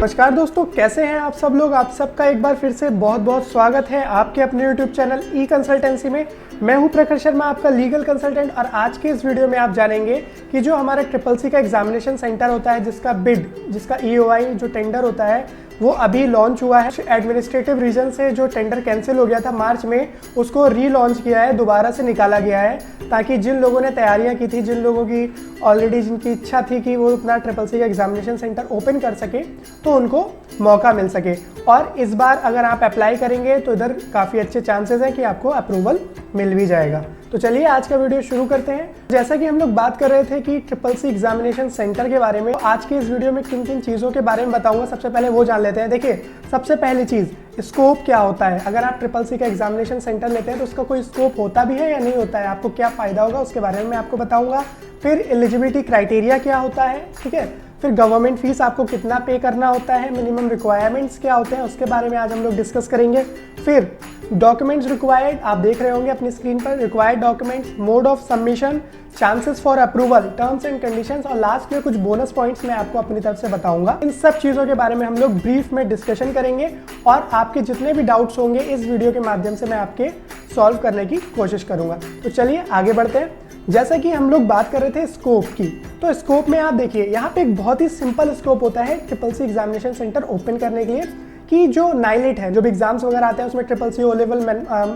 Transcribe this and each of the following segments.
नमस्कार दोस्तों, कैसे हैं आप सब लोग। आप सबका एक बार फिर से बहुत बहुत स्वागत है आपके अपने यूट्यूब चैनल ई कंसल्टेंसी में। मैं हूं प्रखर शर्मा, आपका लीगल कंसल्टेंट। और आज के इस वीडियो में आप जानेंगे कि जो हमारा ट्रिपल-सी का एग्जामिनेशन सेंटर होता है, जिसका EOI जो टेंडर होता है वो अभी लॉन्च हुआ है। एडमिनिस्ट्रेटिव रीजन से जो टेंडर कैंसिल हो गया था मार्च में, उसको रीलॉन्च किया है, दोबारा से निकाला गया है, ताकि जिन लोगों ने तैयारियां की थी, जिन लोगों की ऑलरेडी जिनकी इच्छा थी कि वो अपना ट्रिपल-सी का एग्जामिनेशन सेंटर ओपन कर सके, तो उनको मौका मिल सके। और इस बार अगर आप अप्लाई करेंगे तो इधर काफ़ी अच्छे चांसेस हैं कि आपको अप्रूवल मिल भी जाएगा। तो चलिए आज का वीडियो शुरू करते हैं। जैसा कि हम लोग बात कर रहे थे कि ट्रिपल-सी एग्जामिनेशन सेंटर के बारे में, आज के इस वीडियो में किन किन चीज़ों के बारे में बताऊंगा, सबसे पहले वो जान लेते हैं। देखिए, सबसे पहली चीज़, स्कोप क्या होता है। अगर आप ट्रिपल-सी का एग्जामिनेशन सेंटर लेते हैं तो उसका कोई स्कोप होता भी है या नहीं होता है, आपको क्या फ़ायदा होगा उसके बारे में मैं आपको बताऊँगा। फिर एलिजिबिलिटी क्राइटेरिया क्या होता है, ठीक है। फिर गवर्नमेंट फीस आपको कितना पे करना होता है, मिनिमम रिक्वायरमेंट्स क्या होते हैं, उसके बारे में आज हम लोग डिस्कस करेंगे। फिर डॉक्यूमेंट्स रिक्वायर्ड, आप देख रहे होंगे अपनी स्क्रीन पर, required documents, mode of submission, chances for approval, terms and conditions, और लास्ट में कुछ बोनस पॉइंट्स मैं आपको अपनी तरफ से बताऊंगा। इन सब चीज़ों के बारे में हम लोग ब्रीफ में डिस्कशन करेंगे और आपके जितने भी डाउट्स होंगे इस वीडियो के माध्यम से मैं आपके सॉल्व करने की कोशिश करूंगा। तो चलिए आगे बढ़ते हैं। जैसा कि हम लोग बात कर रहे थे स्कोप की, तो स्कोप में आप देखिए यहाँ पे एक बहुत ही सिंपल स्कोप होता है ट्रिपल-सी एग्जामिनेशन सेंटर ओपन करने के लिए, कि जो नाइलेट है, जो भी एग्जाम्स वगैरह आते हैं उसमें ट्रिपल-सी ओ लेवल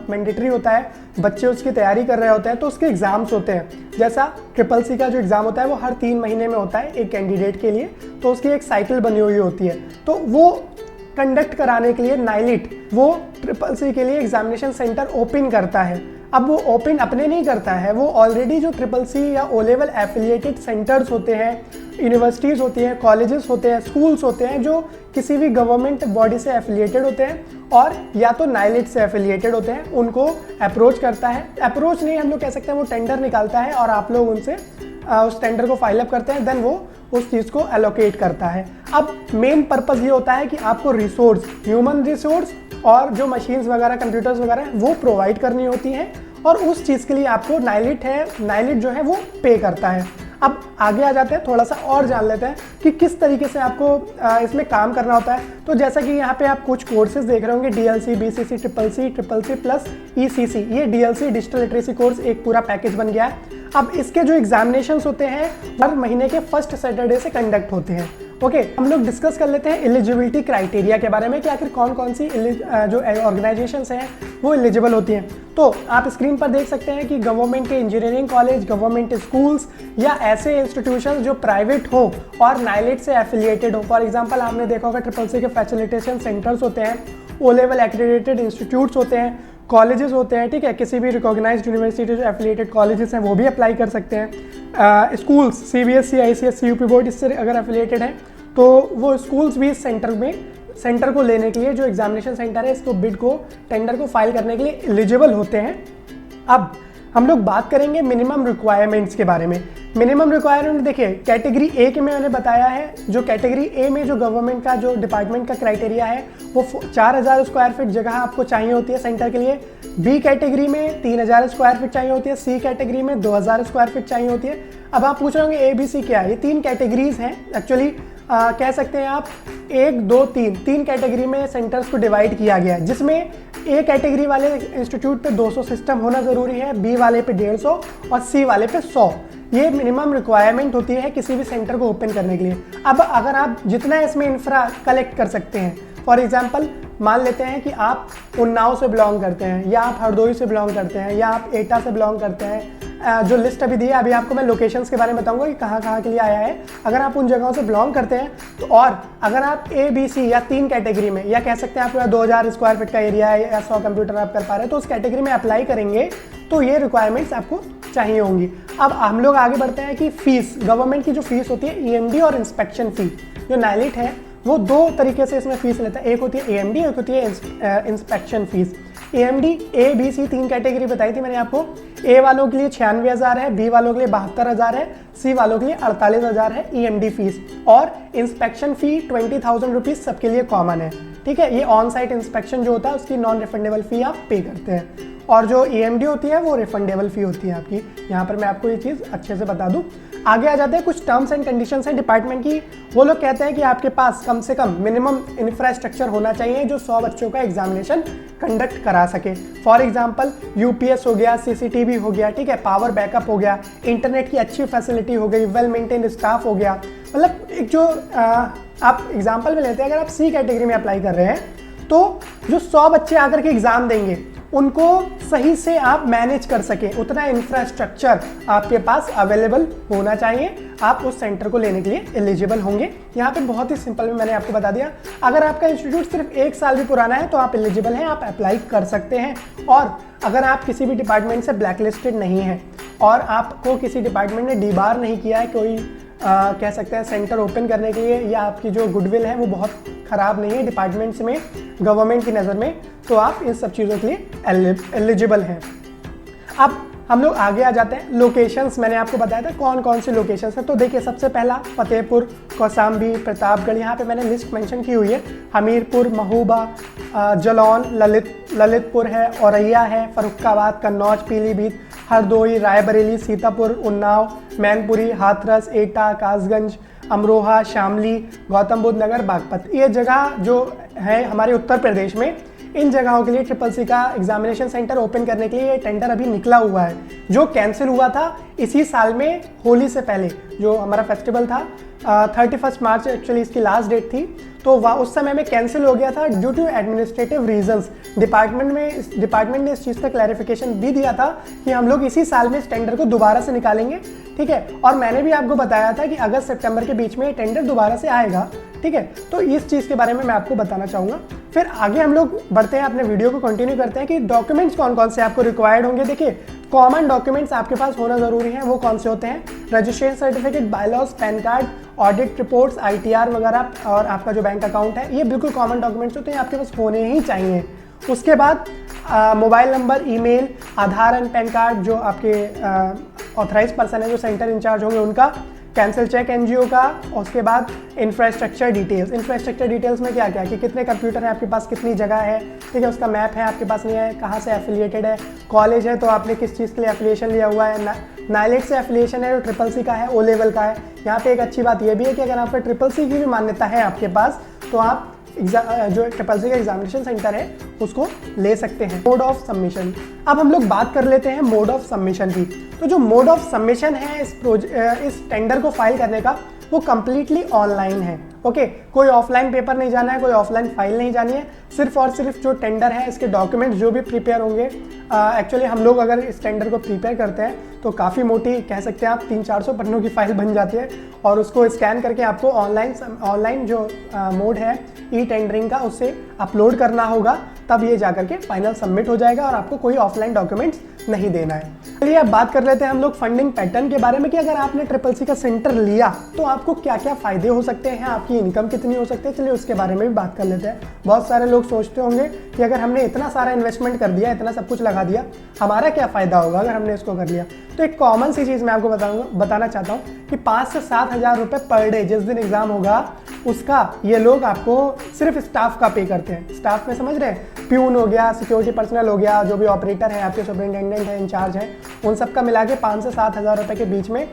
मैंडेटरी होता है, बच्चे उसकी तैयारी कर रहे होते हैं तो उसके एग्जाम्स होते हैं। जैसा ट्रिपल-सी का जो एग्ज़ाम होता है वो हर 3 महीने में होता है एक कैंडिडेट के लिए, तो उसकी एक साइकिल बनी हुई होती है। तो वो कंडक्ट कराने के लिए नाइलेट वो ट्रिपल-सी के लिए एग्जामिनेशन सेंटर ओपन करता है। अब वो ओपन अपने नहीं करता है, वो ऑलरेडी जो ट्रिपल-सी या ओ लेवल एफिलिएटेड सेंटर्स होते हैं, यूनिवर्सिटीज़ होती हैं, कॉलेजेस होते हैं, स्कूल्स होते हैं, जो किसी भी गवर्नमेंट बॉडी से एफिलिएटेड होते हैं और या तो नाइलेट से एफिलिएटेड होते हैं, उनको अप्रोच करता है। अप्रोच नहीं, हम लोग कह सकते हैं वो टेंडर निकालता है और आप लोग उनसे उस टेंडर को फाइल अप करते हैं, देन वो उस चीज़ को एलोकेट करता है। अब मेन पर्पज़ ये होता है कि आपको रिसोर्स, ह्यूमन रिसोर्स और जो मशीन्स वगैरह, कंप्यूटर्स वगैरह हैं, वो प्रोवाइड करनी होती हैं, और उस चीज़ के लिए आपको नाइलेट जो है वो पे करता है। अब आगे आ जाते हैं, थोड़ा सा और जान लेते हैं कि किस तरीके से आपको इसमें काम करना होता है। तो जैसा कि यहाँ पे आप कुछ कोर्सेज देख रहे होंगे, DLC, BCC, ट्रिपल-सी प्लस ECC, ये DLC डिजिटल लिटरेसी कोर्स एक पूरा पैकेज बन गया है। अब इसके जो एग्जामिनेशंस होते हैं हर महीने के फर्स्ट सैटरडे से कंडक्ट होते हैं। ओके, हम लोग डिस्कस कर लेते हैं एलिजिबिलिटी क्राइटेरिया के बारे में कि आखिर कौन कौन सी जो ऑर्गेनाइजेशंस हैं वो एलिजिबल होती हैं। तो आप स्क्रीन पर देख सकते हैं कि गवर्नमेंट के इंजीनियरिंग कॉलेज, गवर्नमेंट स्कूल्स या ऐसे इंस्टीट्यूशंस जो प्राइवेट हो और नाइलेट से एफिलिएटेड हो। फॉर एग्जांपल आपने देखा होगा ट्रिपल-सी के फैसिलिटेशन सेंटर्स होते हैं, ओ लेवल एक्रेडिटेड इंस्टीट्यूट्स होते हैं, कॉलेजेस होते हैं, ठीक है। किसी भी रिकॉग्नाइज्ड यूनिवर्सिटी जो एफिलिएटेड कॉलेजेस हैं वो भी अप्लाई कर सकते हैं। Schools CBSE, ICSE, UP board इससे अगर एफिलिएटेड है तो वो स्कूल्स भी इस सेंटर को लेने के लिए, जो एग्जामिनेशन सेंटर है, इसको बिड को, टेंडर को फाइल करने के लिए एलिजिबल होते हैं। अब हम लोग बात करेंगे मिनिमम रिक्वायरमेंट्स के बारे में। मिनिमम रिक्वायरमेंट देखिए, कैटेगरी ए के में मैंने बताया है, जो कैटेगरी ए में जो गवर्नमेंट का, जो डिपार्टमेंट का क्राइटेरिया है, वो 4000 स्क्वायर फीट जगह आपको चाहिए होती है सेंटर के लिए। बी कैटेगरी में 3000 स्क्वायर फीट चाहिए होती है। सी कैटेगरी में 2000 स्क्वायर फीट चाहिए होती है। अब आप पूछ रहे होंगे ABC क्या है। ये 3 कैटेगरीज हैं एक्चुअली, कह सकते हैं आप 1, 2, 3 कैटेगरी में सेंटर्स को डिवाइड किया गया है, जिसमें ए कैटेगरी वाले इंस्टीट्यूट पे 200 सिस्टम होना ज़रूरी है, बी वाले पे 150 और सी वाले पे 100। ये मिनिमम रिक्वायरमेंट होती है किसी भी सेंटर को ओपन करने के लिए। अब अगर आप जितना इसमें इंफ्रा कलेक्ट कर सकते हैं, फॉर एग्जांपल मान लेते हैं कि आप उन्नाव से बिलोंग करते हैं, या आप हरदोई से बिलोंग करते हैं, या आप एटा से बिलोंग करते हैं, जो लिस्ट अभी दी है, अभी आपको मैं लोकेशंस के बारे में बताऊंगा कि कहाँ कहाँ के लिए आया है। अगर आप उन जगहों से बिलोंग करते हैं तो, और अगर आप ABC या 3 कैटेगरी में, या कह सकते हैं आप 2000 स्क्वायर फीट का एरिया है या 100 कंप्यूटर आप कर पा रहे हैं, तो उस कैटेगरी में अप्लाई करेंगे तो ये रिक्वायरमेंट्स आपको चाहिए होंगी। अब हम लोग आगे बढ़ते हैं कि फीस, गवर्नमेंट की जो फीस होती है EMD और इंस्पेक्शन फी, जो नाइलेट है वो 2 तरीके से इसमें फीस लेता है। एक होती है AMD, एक होती है inspection fees. AMD A, B, C 3 category बताई थी मैंने आपको। A वालों के लिए 96,000 है, B वालों के लिए 72,000 है, C वालों के लिए 48,000 है EMD फीस। और इंस्पेक्शन फी 20,000 रुपीज़ सबके लिए कॉमन है, ठीक है। ये ऑन साइट इंस्पेक्शन जो होता है उसकी नॉन रिफंडेबल फी आप पे करते हैं, और जो EMD होती है वो रिफंडेबल फी होती है आपकी। यहाँ पर मैं आपको ये चीज़ अच्छे से बता दूँ। आगे आ जाते हैं, कुछ टर्म्स एंड कंडीशंस हैं डिपार्टमेंट की। वो लोग कहते हैं कि आपके पास कम से कम मिनिमम इंफ्रास्ट्रक्चर होना चाहिए जो 100 बच्चों का एग्जामिनेशन कंडक्ट करा सके। फॉर एग्जांपल यूपीएस हो गया, सीसीटीवी हो गया, ठीक है, पावर बैकअप हो गया, इंटरनेट की अच्छी फैसिलिटी हो गई, वेल मेंटेन्ड स्टाफ हो गया। मतलब एक जो आप एग्जाम्पल में लेते हैं, अगर आप सी कैटेगरी में अप्लाई कर रहे हैं तो जो 100 बच्चे आकर के एग्जाम देंगे उनको सही से आप मैनेज कर सकें, उतना इंफ्रास्ट्रक्चर आपके पास अवेलेबल होना चाहिए, आप उस सेंटर को लेने के लिए एलिजिबल होंगे। यहाँ पे बहुत ही सिंपल में मैंने आपको बता दिया, अगर आपका इंस्टीट्यूट सिर्फ 1 साल भी पुराना है तो आप एलिजिबल हैं, आप अप्लाई कर सकते हैं। और अगर आप किसी भी डिपार्टमेंट से ब्लैक लिस्टेड नहीं है और आपको किसी डिपार्टमेंट ने डीबार नहीं किया है, कोई कह सकते हैं सेंटर ओपन करने के लिए, या आपकी जो गुडविल है वो बहुत ख़राब नहीं है डिपार्टमेंट्स में, गवर्नमेंट की नज़र में, तो आप इन सब चीज़ों के लिए एलिजिबल हैं। अब हम लोग आगे आ जाते हैं। लोकेशंस मैंने आपको बताया था कौन कौन सी लोकेशंस है। तो देखिए, सबसे पहला फतेहपुर, कौसाम्बी, प्रतापगढ़, यहाँ पे मैंने लिस्ट मेंशन की हुई है। हमीरपुर, महोबा, जलौन, ललितपुर है, औरैया है, फर्रुखाबाद, कन्नौज, पीलीभीत, हरदोई, रायबरेली, सीतापुर, उन्नाव, मैनपुरी, हाथरस, एटा, कासगंज, अमरोहा, शामली, गौतम बुद्ध नगर, बागपत। ये जगह जो है हमारे उत्तर प्रदेश में, इन जगहों के लिए ट्रिपल सी का एग्जामिनेशन सेंटर ओपन करने के लिए ये टेंडर अभी निकला हुआ है, जो कैंसिल हुआ था इसी साल में होली से पहले। जो हमारा फेस्टिवल था 31 मार्च एक्चुअली इसकी लास्ट डेट थी, तो उस समय में कैंसिल हो गया था due to administrative reasons. Department ने इस चीज़ का क्लैरिफिकेशन भी दिया था कि हम लोग इसी साल में इस टेंडर को दोबारा से निकालेंगे, ठीक है। और मैंने भी आपको बताया था कि अगस्त सितंबर के बीच में ये टेंडर दोबारा से आएगा, ठीक है। तो इस चीज़ के बारे में मैं आपको बताना चाहूँगा। फिर आगे हम लोग बढ़ते हैं, अपने वीडियो को कंटिन्यू करते हैं कि डॉक्यूमेंट्स कौन कौन से आपको रिक्वायर्ड होंगे। देखिए, कॉमन डॉक्यूमेंट्स आपके पास होना ज़रूरी है। वो कौन से होते हैं? Registration certificate, bylaws, pan card, audit reports, ITR वगैरह, और आपका जो बैंक अकाउंट है, ये बिल्कुल कॉमन डॉक्यूमेंट्स होते हैं, आपके पास होने ही चाहिए। उसके बाद mobile number, email, Aadhaar and pan card, जो आपके ऑथराइज पर्सन है, जो सेंटर इंचार्ज होंगे उनका, कैंसिल चेक NGO का। उसके बाद इंफ्रास्ट्रक्चर डिटेल्स। इंफ्रास्ट्रक्चर डिटेल्स में क्या क्या है कि कितने कंप्यूटर है आपके पास, कितनी जगह है, ठीक है, उसका मैप है आपके पास नहीं है, कहाँ से एफिलिएटेड है, कॉलेज है तो आपने किस चीज़ के लिए एफिलिएशन लिया हुआ है, नाइलेट से एफिलिएशन है, जो ट्रिपल सी का है, O लेवल का है। यहाँ पे एक अच्छी बात यह भी है कि अगर आपका ट्रिपल सी की भी मान्यता है आपके पास, तो आप जो ट्रिपल सी का एग्जामिनेशन सेंटर है उसको ले सकते हैं। मोड ऑफ सबमिशन, अब हम लोग बात कर लेते हैं मोड ऑफ सबमिशन की। तो जो मोड ऑफ सबमिशन है इस टेंडर को फाइल करने का, वो कम्प्लीटली ऑनलाइन है। ओके, कोई ऑफलाइन पेपर नहीं जाना है, कोई ऑफलाइन फाइल नहीं जानी है। सिर्फ और सिर्फ जो टेंडर है, इसके डॉक्यूमेंट्स जो भी प्रिपेयर होंगे, एक्चुअली हम लोग अगर इस टेंडर को प्रिपेयर करते हैं तो काफ़ी मोटी, कह सकते हैं आप 300-400 पन्नों की फाइल बन जाती है, और उसको स्कैन करके आपको ऑनलाइन जो मोड है टेंडरिंग का, उससे अपलोड करना होगा, तब ये जाकर के फाइनल सबमिट हो जाएगा और आपको कोई ऑफलाइन डॉक्यूमेंट्स नहीं देना है। चलिए अब बात कर लेते हैं हम लोग फंडिंग पैटर्न के बारे में कि अगर आपने ट्रिपल सी का सेंटर लिया तो आपको क्या क्या फ़ायदे हो सकते हैं, आपकी इनकम कितनी हो सकती है। चलिए उसके बारे में भी बात कर लेते हैं। बहुत सारे लोग सोचते होंगे कि अगर हमने इतना सारा इन्वेस्टमेंट कर दिया, इतना सब कुछ लगा दिया, हमारा क्या फ़ायदा होगा अगर हमने इसको कर लिया। तो एक कॉमन सी चीज़ मैं आपको बताना चाहता हूँ कि 5 से 7 हज़ार रुपये पर डे जिस दिन एग्ज़ाम होगा उसका ये लोग आपको सिर्फ स्टाफ का पे करते हैं। स्टाफ में समझ रहे हैं, प्यून हो गया, सिक्योरिटी पर्सनल हो गया, जो भी ऑपरेटर है, आपके सुपरिटेंडेंट है, इंचार्ज है, उन सब का मिला के 5 से 7 हज़ार रुपये के बीच में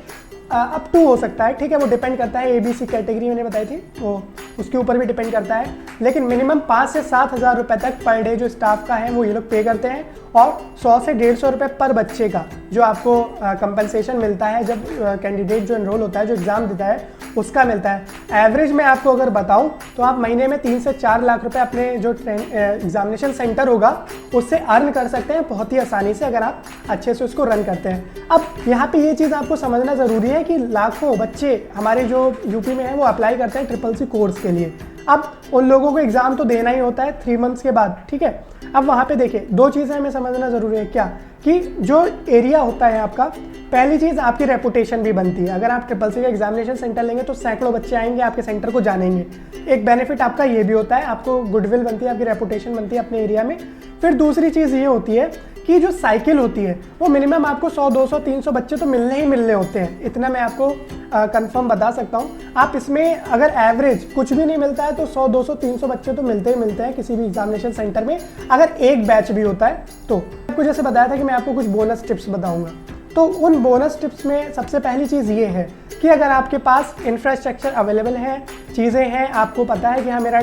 अप टू हो सकता है, ठीक है। वो डिपेंड करता है, ABC कैटेगरी मैंने बताई थी, तो उसके ऊपर भी डिपेंड करता है, लेकिन मिनिमम 5 से 7 हज़ार रुपये तक पर डे जो स्टाफ का है वो ये लोग पे करते हैं। और 100 से 150 रुपये पर बच्चे का जो आपको कंपनसेशन मिलता है जब कैंडिडेट जो एनरोल होता है, जो एग्ज़ाम देता है, उसका मिलता है। एवरेज में आपको अगर बताऊं तो आप महीने में 3 से 4 लाख रुपए अपने जो एग्जामिनेशन सेंटर होगा उससे अर्न कर सकते हैं बहुत ही आसानी से, अगर आप अच्छे से उसको रन करते हैं। अब यहाँ पे ये चीज़ आपको समझना ज़रूरी है कि लाखों बच्चे हमारे जो यूपी में हैं वो अप्लाई करते हैं ट्रिपल सी कोर्स के लिए। अब उन लोगों को एग्ज़ाम तो देना ही होता है 3 मंथ्स के बाद, ठीक है। अब वहाँ पे देखिए 2 चीज़ें हमें समझना ज़रूरी है, क्या कि जो एरिया होता है आपका, पहली चीज़ आपकी रेपुटेशन भी बनती है। अगर आप ट्रिपल सी का एग्जामिनेशन सेंटर लेंगे तो सैकड़ों बच्चे आएंगे, आपके सेंटर को जानेंगे। एक बेनिफिट आपका ये भी होता है, आपको गुडविल बनती है, आपकी रेपुटेशन बनती है अपने एरिया में। फिर दूसरी चीज़ ये होती है कि जो साइकिल होती है वो मिनिमम आपको 100, 200, 300 बच्चे तो मिलने ही मिलने होते हैं, इतना मैं आपको कंफर्म बता सकता हूँ। आप इसमें अगर एवरेज कुछ भी नहीं मिलता है तो 100, 200, 300 बच्चे तो मिलते ही मिलते हैं किसी भी एग्जामिनेशन सेंटर में, अगर एक बैच भी होता है तो। आपको जैसे बताया था कि मैं आपको कुछ बोनस टिप्स बताऊंगा, तो उन बोनस टिप्स में सबसे पहली चीज़ ये है कि अगर आपके पास इंफ्रास्ट्रक्चर अवेलेबल है, चीज़ें हैं, आपको पता है कि हाँ मेरा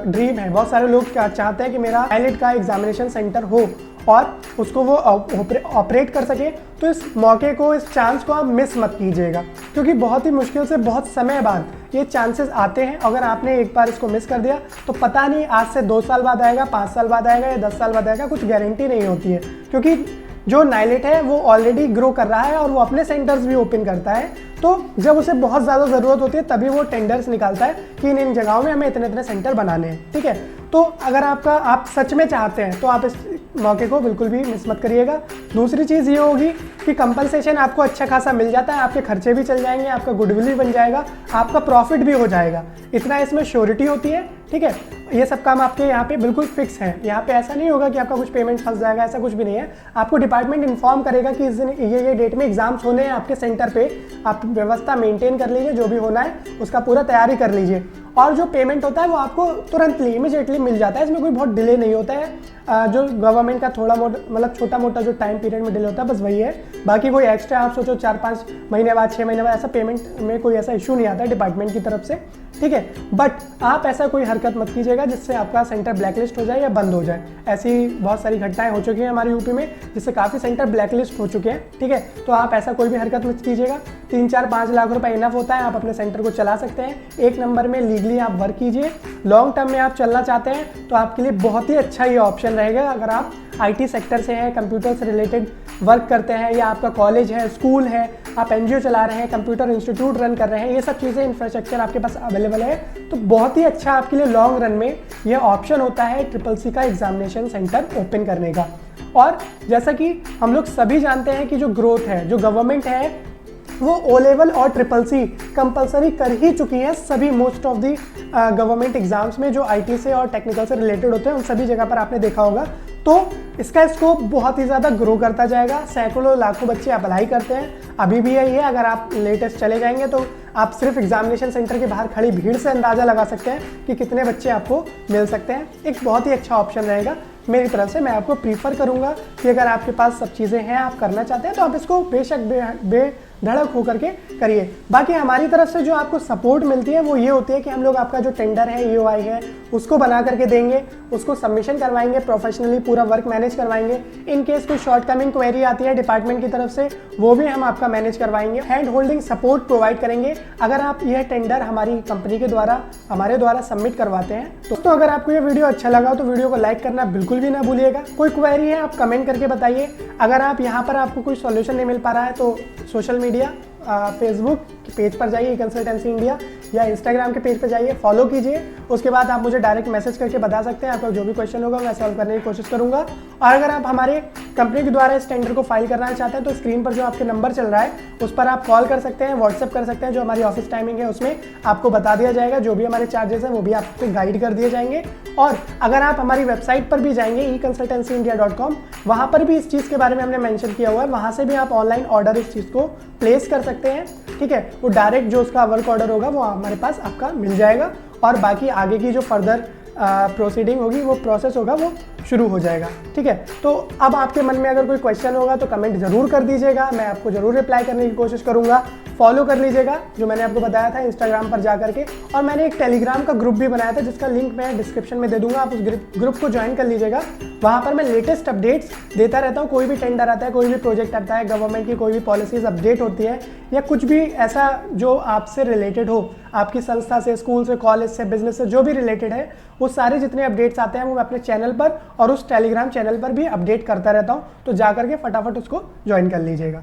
ड्रीम है, बहुत सारे लोग चाहते हैं कि मेरा पायलट का एग्जामिनेशन सेंटर हो और उसको वो ऑपरेट कर सके, तो इस मौके को, इस चांस को आप मिस मत कीजिएगा, क्योंकि बहुत ही मुश्किल से बहुत समय बाद ये चांसेस आते हैं। अगर आपने एक बार इसको मिस कर दिया तो पता नहीं आज से 2 साल बाद आएगा, 5 साल बाद आएगा या 10 साल बाद आएगा, कुछ गारंटी नहीं होती है, क्योंकि जो नाइलेट है वो ऑलरेडी ग्रो कर रहा है और वो अपने सेंटर्स भी ओपन करता है। तो जब उसे बहुत ज़्यादा ज़रूरत होती है तभी वो टेंडर्स निकालता है कि इन जगहों में हमें इतने इतने सेंटर बनाने हैं, ठीक है। तो अगर आप सच में चाहते हैं तो आप इस मौके को बिल्कुल भी मिस मत करिएगा। दूसरी चीज़ ये होगी कि कंपनसेशन आपको अच्छा खासा मिल जाता है, आपके खर्चे भी चल जाएंगे, आपका गुडविल भी बन जाएगा, आपका प्रॉफिट भी हो जाएगा, इतना इसमें श्योरिटी होती है, ठीक है। ये सब काम आपके यहाँ पे बिल्कुल फिक्स है, यहाँ पे ऐसा नहीं होगा कि आपका कुछ पेमेंट फंस जाएगा, ऐसा कुछ भी नहीं है। आपको डिपार्टमेंट इन्फॉर्म करेगा कि इस दिन ये डेट में एग्जाम्स होने हैं आपके सेंटर पे, आप व्यवस्था मेंटेन कर लीजिए, जो भी होना है उसका पूरा तैयारी कर लीजिए, और जो पेमेंट होता है वो आपको तुरंत इमीडिएटली मिल जाता है, इसमें कोई बहुत डिले नहीं होता है। जो गवर्नमेंट का थोड़ा मोटा मतलब छोटा मोटा जो टाइम पीरियड में डिले होता है बस वही है, बाकी कोई एक्स्ट्रा आप सोचो 4-5 महीने बाद, 6 महीने बाद, ऐसा पेमेंट में कोई ऐसा इशू नहीं आता है डिपार्टमेंट की तरफ से, ठीक है। बट आप ऐसा कोई हरकत मत कीजिएगा जिससे आपका सेंटर ब्लैकलिस्ट हो जाए या बंद हो जाए। ऐसी बहुत सारी घटनाएं हो चुकी हैं हमारे यूपी में, जिससे काफ़ी सेंटर ब्लैकलिस्ट हो चुके हैं, ठीक है। तो आप ऐसा कोई भी हरकत मत कीजिएगा। 3-4-5 लाख रुपए इनफ होता है, आप अपने सेंटर को चला सकते हैं। एक नंबर में लीगली आप वर्क कीजिए। लॉन्ग टर्म में आप चलना चाहते हैं तो आपके लिए बहुत ही अच्छा ये ऑप्शन रहेगा। अगर आप IT सेक्टर से हैं, कंप्यूटर से रिलेटेड वर्क करते हैं, या आपका कॉलेज है, स्कूल है, आप NGO चला रहे हैं, कंप्यूटर इंस्टीट्यूट रन कर रहे हैं, ये सब चीज़ें इंफ्रास्ट्रक्चर आपके पास अवेलेबल है, तो बहुत ही अच्छा आपके लिए लॉन्ग रन में यह ऑप्शन होता है CCC का एग्जामिनेशन सेंटर ओपन करने का। और जैसा कि हम लोग सभी जानते हैं कि जो ग्रोथ है, जो गवर्नमेंट है, वो O लेवल और CCC कंपलसरी कर ही चुकी है सभी most of the government exams में, जो IT से और टेक्निकल से रिलेटेड होते हैं, उन सभी जगह पर आपने देखा होगा। तो इसका स्कोप बहुत ही ज़्यादा ग्रो करता जाएगा, सैकड़ों लाखों बच्चे अप्लाई करते हैं, अभी भी यही है। अगर आप लेटेस्ट चले जाएंगे तो आप सिर्फ एग्जामिनेशन सेंटर के बाहर खड़ी भीड़ से अंदाज़ा लगा सकते हैं कि कितने बच्चे आपको मिल सकते हैं। एक बहुत ही अच्छा ऑप्शन रहेगा मेरी तरफ से। मैं आपको प्रीफर करूंगा कि अगर आपके पास सब चीज़ें हैं, आप करना चाहते हैं, तो आप इसको बेशक बेधड़क होकर के करिए। बाकी हमारी तरफ से जो आपको सपोर्ट मिलती है वो ये होती है कि हम लोग आपका जो टेंडर है, EOI है, उसको बना करके देंगे, उसको सबमिशन करवाएंगे, प्रोफेशनली पूरा वर्क मैनेज करवाएंगे। इन केस कोई शॉर्ट कमिंग क्वेरी आती है डिपार्टमेंट की तरफ से, वो भी हम आपका मैनेज करवाएंगे। हैंड होल्डिंग सपोर्ट प्रोवाइड करेंगे अगर आप यह टेंडर हमारी कंपनी के द्वारा, हमारे द्वारा सबमिट करवाते हैं। तो अगर आपको ये वीडियो अच्छा लगा तो वीडियो को लाइक करना बिल्कुल भी ना भूलिएगा। कोई क्वेरी है आप कमेंट करके बताइए। अगर आप यहाँ पर आपको कोई सॉल्यूशन नहीं मिल पा रहा है तो सोशल मीडिया, फेसबुक के पेज पर जाइए कंसल्टेंसी इंडिया, या इंस्टाग्राम के पेज पर जाइए, फॉलो कीजिए। उसके बाद आप मुझे डायरेक्ट मैसेज करके बता सकते हैं, आपका जो भी क्वेश्चन होगा मैं सॉल्व करने की कोशिश करूंगा। और अगर आप हमारे कंपनी के द्वारा इस टेंडर को फाइल करना चाहते हैं तो स्क्रीन पर जो आपके नंबर चल रहा है उस पर आप कॉल कर सकते हैं, व्हाट्सएप कर सकते हैं। जो हमारी ऑफिस टाइमिंग है उसमें आपको बता दिया जाएगा, जो भी हमारे चार्जेस हैं वो भी आपको गाइड कर दिए जाएंगे। और अगर आप हमारी वेबसाइट पर भी जाएंगे econsultancyindia.com, वहाँ पर भी इस चीज़ के बारे में हमने मेंशन किया हुआ है, वहाँ से भी आप ऑनलाइन ऑर्डर इस चीज़ को प्लेस कर सकते हैं, ठीक है। वो डायरेक्ट जो उसका वर्क ऑर्डर होगा वो हमारे पास आपका मिल जाएगा, और बाकी आगे की जो फर्दर प्रोसीडिंग होगी, वो प्रोसेस होगा, वो शुरू हो जाएगा, ठीक है। तो अब आपके मन में अगर कोई क्वेश्चन होगा तो कमेंट जरूर कर दीजिएगा, मैं आपको जरूर रिप्लाई करने की कोशिश करूंगा। फॉलो कर लीजिएगा जो मैंने आपको बताया था इंस्टाग्राम पर जा करके, और मैंने एक टेलीग्राम का ग्रुप भी बनाया था जिसका लिंक मैं डिस्क्रिप्शन में दे दूंगा, आप उस ग्रुप को ज्वाइन कर लीजिएगा। वहाँ पर मैं लेटेस्ट अपडेट्स देता रहता हूँ। कोई भी टेंडर आता है, कोई भी प्रोजेक्ट आता है, गवर्नमेंट की कोई भी पॉलिसीज अपडेट होती है, या कुछ भी ऐसा जो आपसे रिलेटेड हो, आपकी संस्था से, स्कूल से, कॉलेज से, बिजनेस से, जो भी रिलेटेड है, वो सारे जितने अपडेट्स आते हैं वो मैं अपने चैनल पर और उस टेलीग्राम चैनल पर भी अपडेट करता रहता हूँ। तो जा करके फटाफट उसको ज्वाइन कर लीजिएगा।